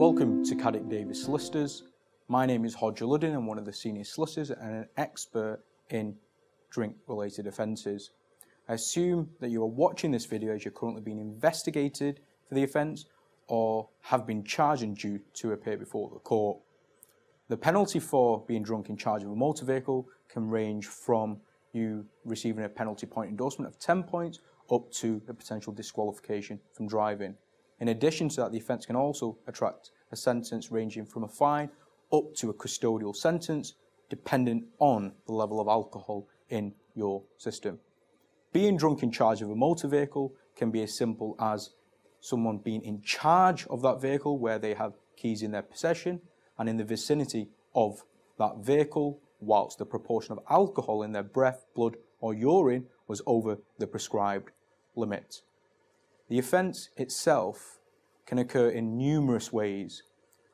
Welcome to Caddick Davies Solicitors. My name is Hodge Luddin. I'm one of the senior solicitors and an expert in drink-related offences. I assume that you are watching this video as you're currently being investigated for the offence or have been charged and due to appear before the court. The penalty for being drunk in charge of a motor vehicle can range from you receiving a penalty point endorsement of 10 points up to a potential disqualification from driving. In addition to that, the offence can also attract a sentence ranging from a fine up to a custodial sentence, dependent on the level of alcohol in your system. Being drunk in charge of a motor vehicle can be as simple as someone being in charge of that vehicle where they have keys in their possession and in the vicinity of that vehicle whilst the proportion of alcohol in their breath, blood or urine was over the prescribed limit. The offence itself can occur in numerous ways,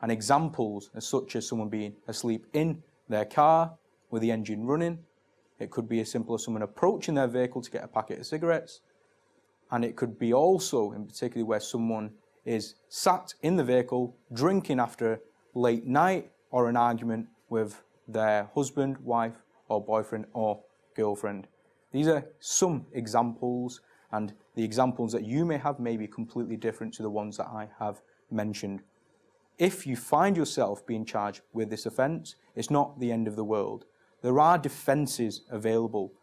and examples are such as someone being asleep in their car with the engine running. It could be as simple as someone approaching their vehicle to get a packet of cigarettes, and it could be also, in particular, where someone is sat in the vehicle drinking after late night or an argument with their husband, wife or boyfriend or girlfriend. These are some examples, and the examples that you may have may be completely different to the ones that I have mentioned. If you find yourself being charged with this offence, it's not the end of the world. There are defences available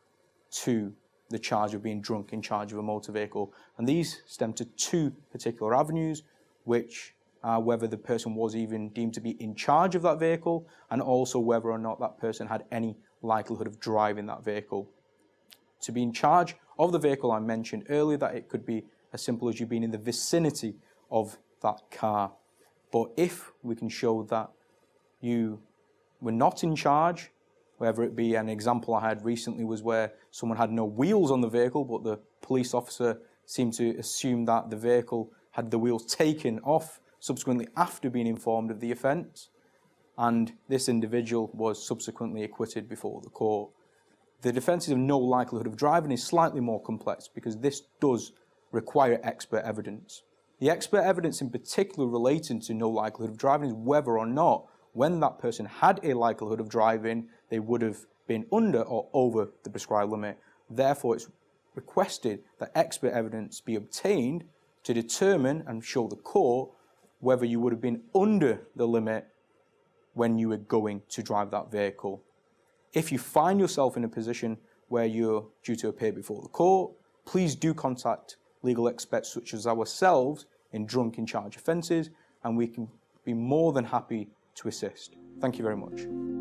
to the charge of being drunk in charge of a motor vehicle, and these stem to two particular avenues, which are whether the person was even deemed to be in charge of that vehicle, and also whether or not that person had any likelihood of driving that vehicle. To be in charge of the vehicle, I mentioned earlier that it could be as simple as you being in the vicinity of that car. But if we can show that you were not in charge, whether it be an example I had recently was where someone had no wheels on the vehicle, but the police officer seemed to assume that the vehicle had the wheels taken off subsequently after being informed of the offence, and this individual was subsequently acquitted before the court. The defence of no likelihood of driving is slightly more complex because this does require expert evidence. The expert evidence in particular relating to no likelihood of driving is whether or not when that person had a likelihood of driving, they would have been under or over the prescribed limit. Therefore, it's requested that expert evidence be obtained to determine and show the court whether you would have been under the limit when you were going to drive that vehicle. If you find yourself in a position where you're due to appear before the court, please do contact legal experts such as ourselves in drunk in charge offences, and we can be more than happy to assist. Thank you very much.